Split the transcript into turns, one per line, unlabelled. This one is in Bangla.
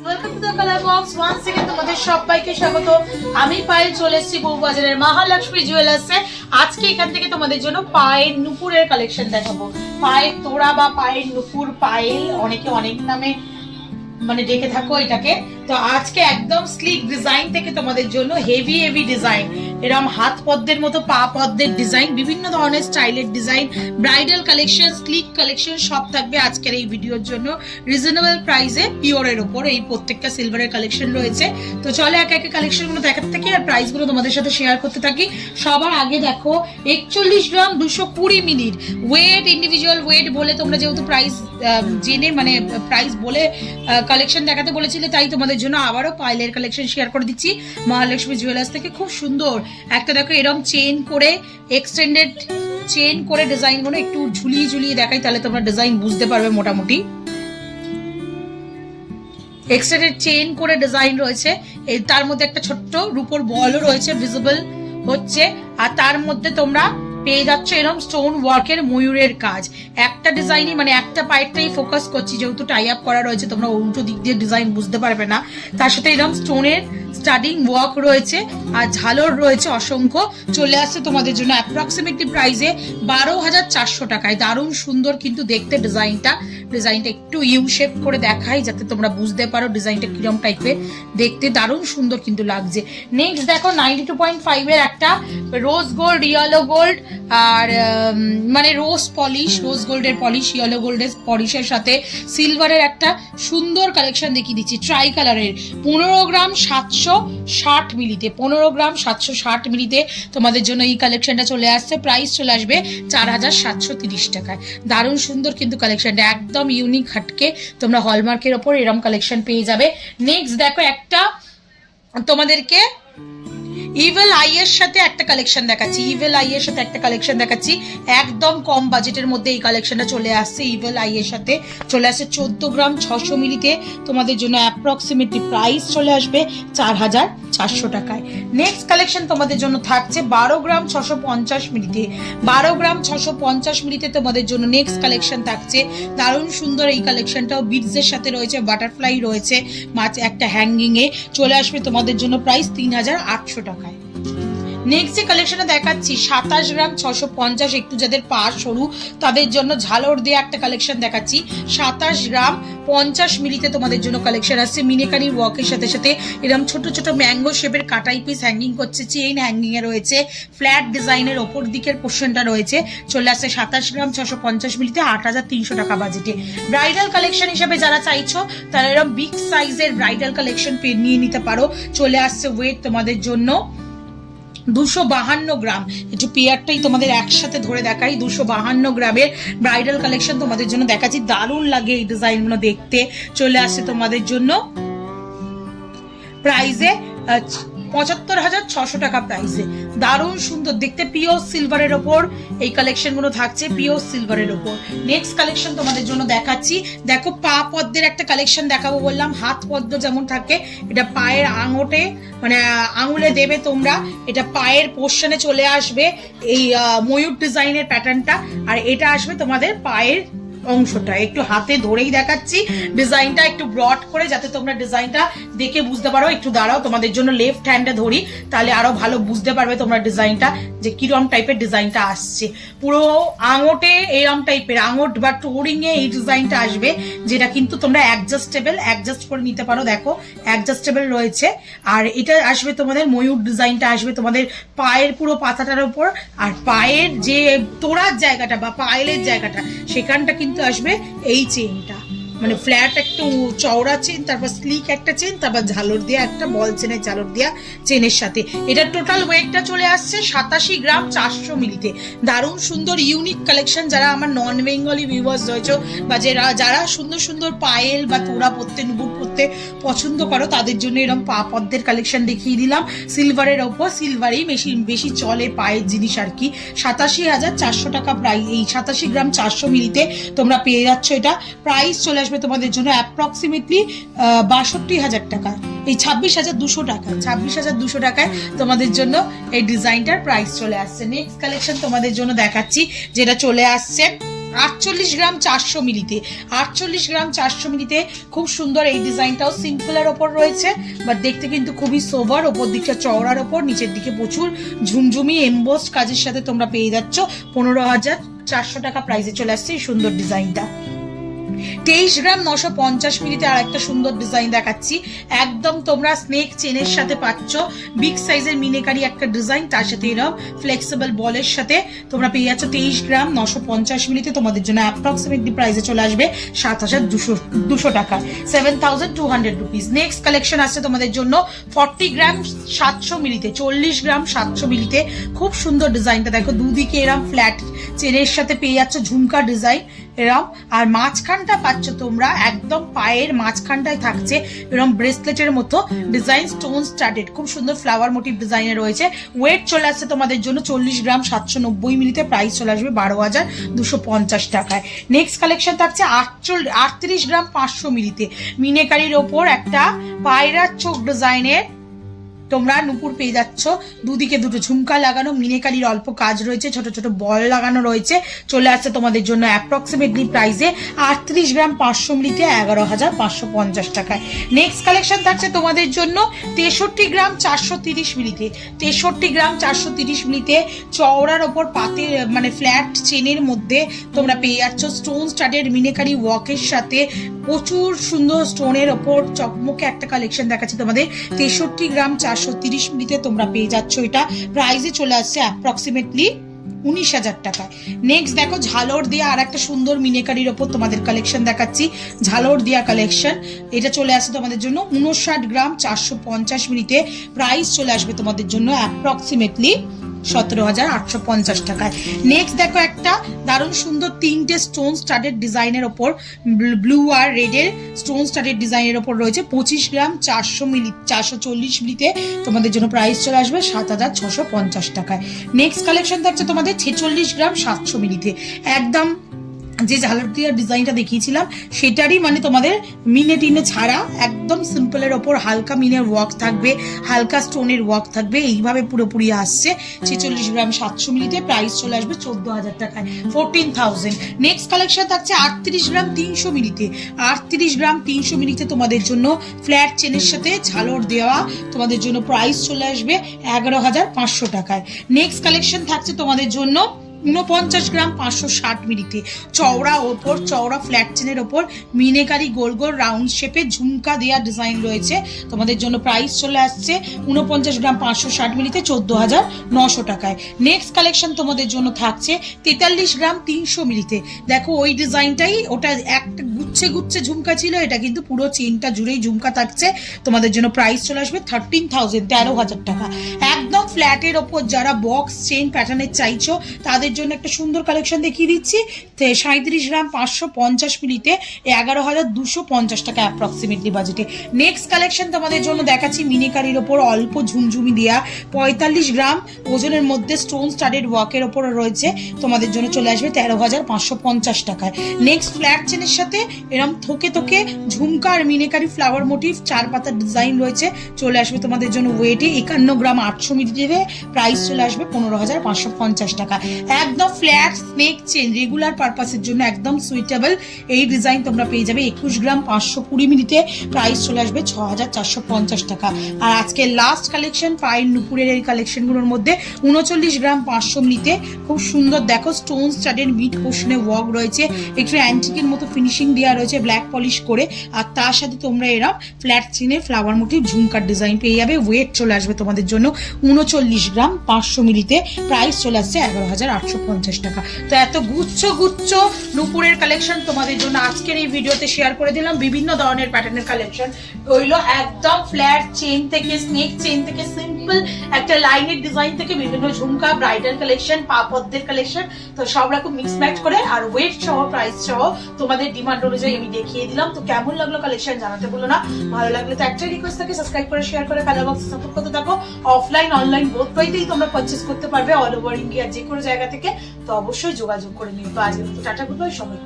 Welcome to the colour box once again তোমাদের সবাইকে স্বাগত। আমি পায়েল চলে এসেছি বউবাজারের মহালক্ষ্মী জুয়েলার্সে। আজকে এখান থেকে তোমাদের জন্য পায়ের নুপুরের কালেকশন দেখাবো। পায়ের তোড়া বা পায়ের নুপুর, পায়েল অনেকে অনেক নামে মানে ডেকে থাকো এটাকে। তো আজকে একদম স্লিক ডিজাইন থেকে তোমাদের জন্য হেভি হেভি ডিজাইন, এরকম হাত পদ্মের মতো পা পদ্মের ডিজাইন, বিভিন্ন ধরনের স্টাইলের design, bridal collection, slick collection সব থাকবে আজকের এই ভিডিওর জন্য রিজনেবল প্রাইসে পিওরের উপর। এই প্রত্যেকটা সিলভারের কালেকশন রয়েছে। তো চলো একে একে কালেকশনগুলো দেখাতে থাকি আর প্রাইসগুলো তোমাদের সাথে শেয়ার করতে থাকি। সবার আগে দেখো 41 গ্রাম 220 মিলির ওয়েট, ইন্ডিভিজুয়াল ওয়েট বলে তোমরা যেহেতু প্রাইস জেনে মানে প্রাইস বলে কালেকশন দেখাতে বলেছিলে, তাই তোমাদের জন্য আবারও পাইলের কালেকশন শেয়ার করে দিচ্ছি মহালক্ষ্মী জুয়েলার্স থেকে। খুব সুন্দর একটা দেখো এরকম চেন করে, এক্সটেন্ডেড চেন করে ডিজাইনগুলো একটু ঝুলিয়ে ঝুলিয়ে দেখাই, তাহলে তোমরা ডিজাইন বুঝতে পারবে মোটামুটি। এক্সটেন্ডেড চেন করে ডিজাইন রয়েছে, তার মধ্যে একটা ছোট্ট রূপোর বলও রয়েছে ভিজিবল হচ্ছে, আর তার মধ্যে তোমরা পেয়ে যাচ্ছ এরকম স্টোন ওয়ার্কের ময়ূরের কাজ। একটা ডিজাইনই মানে একটা পায়েরটাই ফোকাস করছি, যেহেতু টাই আপ করা রয়েছে তোমরা উল্টো দিক দিয়ে ডিজাইন বুঝতে পারবে না। তার সাথে এরকম স্টোনের স্টাডিং ওয়ার্ক রয়েছে আর ঝালর রয়েছে অসংখ্য। চলে আসছে তোমাদের জন্য অ্যাপ্রক্সিমেটলি প্রাইসে 12,400 টাকায়। দারুণ সুন্দর কিন্তু দেখতে ডিজাইনটা একটু ইউ শেপ করে দেখাই যাতে তোমরা বুঝতে পারো ডিজাইনটা কিরম টাইপের দেখতে। দারুণ সুন্দর কিন্তু লাগছে। নেক্সট দেখো 92.5 এর একটা রোজ গোল্ড, ইয়েলো গোল্ড আর মানে রোজ পলিশ, রোজ গোল্ডের পলিশ, ইয়েলো গোল্ডের পলিশের সাথে সিলভারের একটা সুন্দর কালেকশন দেখিয়ে দিচ্ছি ট্রাই কালারের। 15 গ্রাম 760 মিলিতে, 15 গ্রাম 760 মিলিতে তোমাদের জন্য এই কালেকশনটা চলে আসছে। প্রাইস চলে আসবে 4,730 টাকায়। দারুণ সুন্দর কিন্তু কালেকশনটা, একদম ইউনিক হাটকে তোমরা হলমার্কের ওপর এরকম কালেকশন পেয়ে যাবে। নেক্সট দেখো একটা তোমাদেরকে ইভেল আই এর সাথে একটা কালেকশন দেখাচ্ছি, ইভেল আই এর সাথে একটা কালেকশন দেখাচ্ছি। একদম কম বাজেটের মধ্যে এই কালেকশনটা চলে আসছে। ইভেল আই এর সাথে চলে আসছে 14 গ্রাম 600 মিলিতে তোমাদের জন্য অ্যাপ্রক্সিমেটলি প্রাইস চলে আসবে 4,400 টাকায়। নেক্সট কালেকশন তোমাদের জন্য থাকছে 12 গ্রাম 650 মিলিতে, 12 গ্রাম 650 মিলিতে তোমাদের জন্য নেক্সট কালেকশন থাকছে। দারুণ সুন্দর এই কালেকশনটাও বিডসের সাথে রয়েছে, বাটারফ্লাই রয়েছে, মাছ একটা হ্যাঙ্গিং এ চলে আসবে তোমাদের জন্য প্রাইস 3,800 টাকা। নেক্সট যে কালেকশনে দেখাচ্ছি 27 গ্রাম 650, একটু যাদের পা সরু তাদের জন্য ঝালর দিয়ে একটা কালেকশন দেখাচ্ছি। 27 গ্রাম 50 মিলিতে তোমাদের জন্য কালেকশন আসছে। মিনেকারি ওয়ার্কের সাথে সাথে এরকম ছোট ছোট ম্যাঙ্গো শেপের কাটাই পিস হ্যাঙ্গিং করছে, চেইন হ্যাঙ্গিং এ রয়েছে, ফ্ল্যাট ডিজাইনের ওপর দিকের পোর্শনটা রয়েছে। চলে আসছে 27 গ্রাম 650 মিলিতে 8,300 টাকা বাজেটে। ব্রাইডাল কালেকশন হিসেবে যারা চাইছো তারা এরকম বিগ সাইজের ব্রাইডাল কালেকশন নিয়ে নিতে পারো। চলে আসছে ওয়েট তোমাদের জন্য 252 গ্রাম, একটু পেয়ারটাই তোমাদের একসাথে ধরে দেখাই। 252 গ্রামের ব্রাইডাল কালেকশন তোমাদের জন্য দেখাচ্ছি। দারুণ লাগে এই ডিজাইনগুলো দেখতে। চলে আসছে তোমাদের জন্য প্রাইসে 75,600 টাকা প্রাইসে। দারুণ সুন্দর দেখতে, পিওর সিলভারের ওপর এই কালেকশন গুলো থাকছে, পিওর সিলভারের ওপর। নেক্সট কালেকশন তোমাদের জন্য দেখাচ্ছি। দেখো পা পদ্মের একটা কালেকশন দেখাবো বললাম, হাত পদ্ম যেমন থাকে এটা পায়ের আঙটে মানে আঙুলে দেবে তোমরা, এটা পায়ের পোর্শনে চলে আসবে এই ময়ূর ডিজাইনের প্যাটার্নটা, আর এটা আসবে তোমাদের পায়ের অংশটা। একটু হাতে ধরেই দেখাচ্ছি ডিজাইনটা একটু ব্রড করে যাতে তোমরা ডিজাইনটা দেখে বুঝতে পারো। একটু দাঁড়াও তোমাদের জন্য লেফট হ্যান্ডে ধরি, তাহলে আরো ভালো বুঝতে পারবে তোমরা ডিজাইনটা যে কিরম টাইপের ডিজাইনটা আসছে। পুরো আঙটে এরম টাইপের আঙট বা টোরিং এ এই ডিজাইনটা আসবে, যেটা কিন্তু তোমরা অ্যাডজাস্ট করে নিতে পারো। দেখো অ্যাডজাস্টেবল রয়েছে। আর এটা আসবে তোমাদের ময়ূর ডিজাইনটা আসবে তোমাদের পায়ের পুরো পাতাটার উপর, আর পায়ের যে তোড়ার জায়গাটা বা পায়েলের জায়গাটা সেখানটা কিন্তু আসবে এই চেনটা, মানে ফ্ল্যাট একটু চওড়া চেন, তারপর স্লিক একটা চেন, তারপর ঝালর দিয়ে একটা বল চেনের ঝালর দেওয়া চেনের সাথে। এটার টোটাল ওয়েটটা চলে আসছে 87 গ্রাম 400 মিলিতে। দারুণ সুন্দর ইউনিক কালেকশন। যারা আমার নন বেঙ্গলি ভিউয়ার্স রয়েছে বা যারা সুন্দর সুন্দর পায়েল বা তোড়া পরতে, নুপুর পরতে পছন্দ করো তাদের জন্য এরকম পা পদ্মের কালেকশন দেখিয়ে দিলাম। সিলভারের ওপর, সিলভারই বেশি চলে পায়ের জিনিস আর কি। 87,400 টাকা প্রাইস। এই 87 গ্রাম 400 মিলিতে তোমরা পেয়ে যাচ্ছ। এটা প্রাইস চলে আসবে তোমাদের জন্য অ্যাপ্রক্সিমেটলি 62,000 টাকা। এই 26,200 টাকায়, 26,200 টাকায় তোমাদের জন্য এই ডিজাইনটার প্রাইস চলে আসছে। নেক্সট কালেকশন তোমাদের জন্য দেখাচ্ছি যেটা চলে আসছে 48 গ্রাম 400 মিলিতে, 48 গ্রাম 400 মিলিতে খুব সুন্দর এই ডিজাইনটাও সিম্পলের ওপর রয়েছে, বাট দেখতে কিন্তু খুবই সোবার, ওপর দিকটা চওড়ার ওপর, নিচের দিকে প্রচুর ঝুমঝুমি এমবোসড কাজের সাথে তোমরা পেয়ে যাচ্ছ 15,400 টাকা প্রাইসে চলে আসছে এই সুন্দর ডিজাইনটা। 23 গ্রাম 950 মিলিতে আর একটা সুন্দর ডিজাইন দেখাচ্ছি, একদম তোমরা স্নেক চেনের সাথে পাচ্ছ বিগ সাইজের মিনেকারি একটা ডিজাইন, তার সাথে এরকম ফ্লেক্সিবল বলের সাথে তোমরা পেয়ে যাচ্ছ 23 গ্রাম 950 মিলিতে, তোমাদের জন্য অ্যাপ্রক্সিমেটলি প্রাইসে চলে আসবে 7,200 টাকা, 7,200 রুপিস। নেক্সট কালেকশন আসছে তোমাদের জন্য 40 গ্রাম 700 মিলিতে, 40 গ্রাম 700 মিলিতে, খুব সুন্দর ডিজাইনটা দেখো, দুদিকে এরকম ফ্ল্যাট চেনের সাথে পেয়ে যাচ্ছ ঝুমকা ডিজাইন এরম, আর মাঝখানটা পাচ্ছ তোমরা একদম পায়ের মাঝখানটায় থাকছে এরকম ব্রেসলেটের মতো ডিজাইন, স্টোন স্টার্টেড, খুব সুন্দর ফ্লাওয়ার মোটিভ ডিজাইনে রয়েছে। ওয়েট চলে আসছে তোমাদের জন্য 40 গ্রাম 790 মিলিতে, প্রাইস চলে আসবে 12,250 টাকায়। নেক্সট কালেকশন থাকছে 38 গ্রাম 500 মিলিতে, মিনেকারির ওপর একটা পায়রার চোখ ডিজাইনের তোমরা নুপুর পেয়ে যাচ্ছ, দুদিকে দুটো ঝুমকা লাগানো, মিনেকারির অল্প কাজ রয়েছে, ছোট ছোট বল লাগানো রয়েছে, চলে আসছে তোমাদের জন্য অ্যাপ্রক্সিমেটলি প্রাইসে 38 গ্রাম 500 মিলিতে 11,550 টাকায়। নেক্সট কালেকশন থাকছে তোমাদের জন্য 63 গ্রাম 430 মিলিতে, 63 গ্রাম 430 মিলিতে চওড়ার ওপর পাতে মানে ফ্ল্যাট চেনের মধ্যে তোমরা পেয়ে যাচ্ছ স্টোন স্টাডেড মিনেকারি ওয়ার্কের সাথে প্রচুর সুন্দর স্টোনের ওপর চকমকে একটা কালেকশন দেখাচ্ছি তোমাদের। 63 গ্রাম 430 মিলিতে তোমরা পেয়ে যাচ্ছ, এটা প্রাইসে চলে আসছে অ্যাপ্রক্সিমেটলি 19,000 টাকায়। নেক্সট দেখো ঝালর দিয়া আর একটা সুন্দর মিনেকারির ওপর তোমাদের কালেকশন দেখাচ্ছি, ঝালর দিয়া কালেকশন, এটা চলে আসছে তোমাদের জন্য 59 গ্রাম 450 মিলিতে, প্রাইস চলে আসবে তোমাদের জন্য অ্যাপ্রক্সিমেটলি 17,850 টাকায়। নেক্সট দেখো একটা দারুণ সুন্দর তিনটে স্টোন স্টাডেড ডিজাইনের ওপর, ব্লু আর রেডের স্টোন স্টাডেড ডিজাইনের ওপর রয়েছে 25 গ্রাম 440 মিলিতে, তোমাদের জন্য প্রাইস চলে আসবে 7,650 টাকায়। নেক্সট কালেকশন থাকছে তোমাদের 46 গ্রাম 700 মিলিতে, একদম যে ঝালর দিয়া ডিজাইনটা দেখিয়েছিলাম সেটারই মানে তোমাদের মিনে টিনে ছাড়া একদম সিম্পলের ওপর হালকা মিনের ওয়ার্ক থাকবে, হালকা স্টোনের ওয়ার্ক থাকবে, এইভাবে পুরোপুরি আসছে 46 গ্রাম 700 মিলিতে, প্রাইস চলে আসবে 14,000 টাকায়, 14,000। নেক্সট কালেকশন থাকছে 38 গ্রাম 300 মিলিতে, 38 গ্রাম 300 মিলিতে তোমাদের জন্য ফ্ল্যাট চেনের সাথে ঝালর দেওয়া, তোমাদের জন্য প্রাইস চলে আসবে 11,500 টাকায়। নেক্সট কালেকশন থাকছে তোমাদের জন্য 49 গ্রাম 560 মিলিতে, চওড়া ওপর চওড়া ফ্ল্যাট চেনের ওপর মিনেকারি গোল গোল রাউন্ড শেপে ঝুমকা দেওয়া ডিজাইন রয়েছে, তোমাদের জন্য প্রাইস চলে আসছে 49 গ্রাম 560 মিলিতে 14,900 টাকায়। নেক্সট কালেকশন তোমাদের জন্য থাকছে 43 গ্রাম 300 মিলিতে, দেখো ওই ডিজাইনটাই, ওটা একটা গুচ্ছে গুচ্ছে ঝুমকা ছিল, এটা কিন্তু পুরো চেনটা জুড়েই ঝুমকা থাকছে, তোমাদের জন্য প্রাইস চলে আসবে 13,000 13,000 টাকা। একদম ফ্ল্যাটের ওপর যারা বক্স চেন প্যাটার্নের চাইছো তাদের জন্য একটা সুন্দর কালেকশন দেখিয়ে দিচ্ছি, 37 গ্রাম 550 মিলিতে 11,250 টাকা অ্যাপ্রক্সিমেটলি বাজেটে। নেক্সট কালেকশন তোমাদের জন্য দেখাচ্ছি মিনিকারির ওপর অল্প ঝুমঝুমি দেওয়া 45 গ্রাম ওজনের মধ্যে স্টোন স্টাডেড ওয়ার্কের ওপর রয়েছে, তোমাদের জন্য চলে আসবে 13,550 টাকায়। নেক্সট ফ্ল্যাট চেনের সাথে এরকম থোকে থোকে ঝুমকা আর মিনিকারি ফ্লাওয়ার মোটিভ 4 পাতার ডিজাইন রয়েছে, চলে আসবে তোমাদের জন্য ওয়েটে 51 গ্রাম 800 মিলিতে, প্রাইস চলে আসবে 15,550 টাকা। একদম ফ্ল্যাট স্নেক চেন রেগুলার পারপাসের জন্য একদম সুইটেবল এই ডিজাইন তোমরা পেয়ে যাবে 21 গ্রাম 520 মিলিতে, প্রাইস চলে আসবে 6,450 টাকা। আর আজকে লাস্ট কালেকশন পায়ের নুপুরের এই কালেকশনগুলোর মধ্যে 39 গ্রাম 500 মিলিতে, খুব সুন্দর দেখো স্টোন স্টাডেড মিড পোর্শনে ওয়ার্ক রয়েছে, একটু অ্যান্টিকের মতো ফিনিশিং দেওয়া রয়েছে ব্ল্যাক পলিশ করে, আর তার সাথে তোমরা এরা ফ্ল্যাট চেনে ফ্লাওয়ার মোটিভ ঝুমকার ডিজাইন পেয়ে যাবে। ওয়েট চলে আসবে তোমাদের জন্য 39 গ্রাম 500 মিলিতে, প্রাইস চলে আসছে 11,850 টাকা। তো এত গুচ্ছ গুচ্ছ নুপুরের কালেকশন তোমাদের জন্য আজকের এই ভিডিওতে শেয়ার করে দিলাম, বিভিন্ন ধরনের প্যাটার্নের কালেকশন রইলো, একদম ফ্ল্যাট চেন থেকে স্নেক চেন থেকে সিম্পল একটা লাইনের ডিজাইন থেকে বিভিন্ন ঝুমকা ব্রাইডাল কালেকশন পাপদের কালেকশন, তো সব রকম মিক্স ম্যাচ করে আর ওয়েট সহ প্রাইস সহ তোমাদের ডিমান্ড অনুযায়ী আমি দেখিয়ে দিলাম। তো কেমন লাগলো কালেকশন জানাতে বলো না, ভালো লাগলে তো একটাই রিকোয়েস্ট থাকে সাবস্ক্রাইব করে শেয়ার করে কালার বক্সে সাপোর্ট করতে থাকো। অফলাইন অনলাইন বোথ ওয়েতেই তোমরা পারচেজ করতে পারবে অল ওভার ইন্ডিয়ার যে কোনো জায়গা থেকে, তো অবশ্যই যোগাযোগ করে নিও। তো আজকে টাটা গুড বাই, সবাই।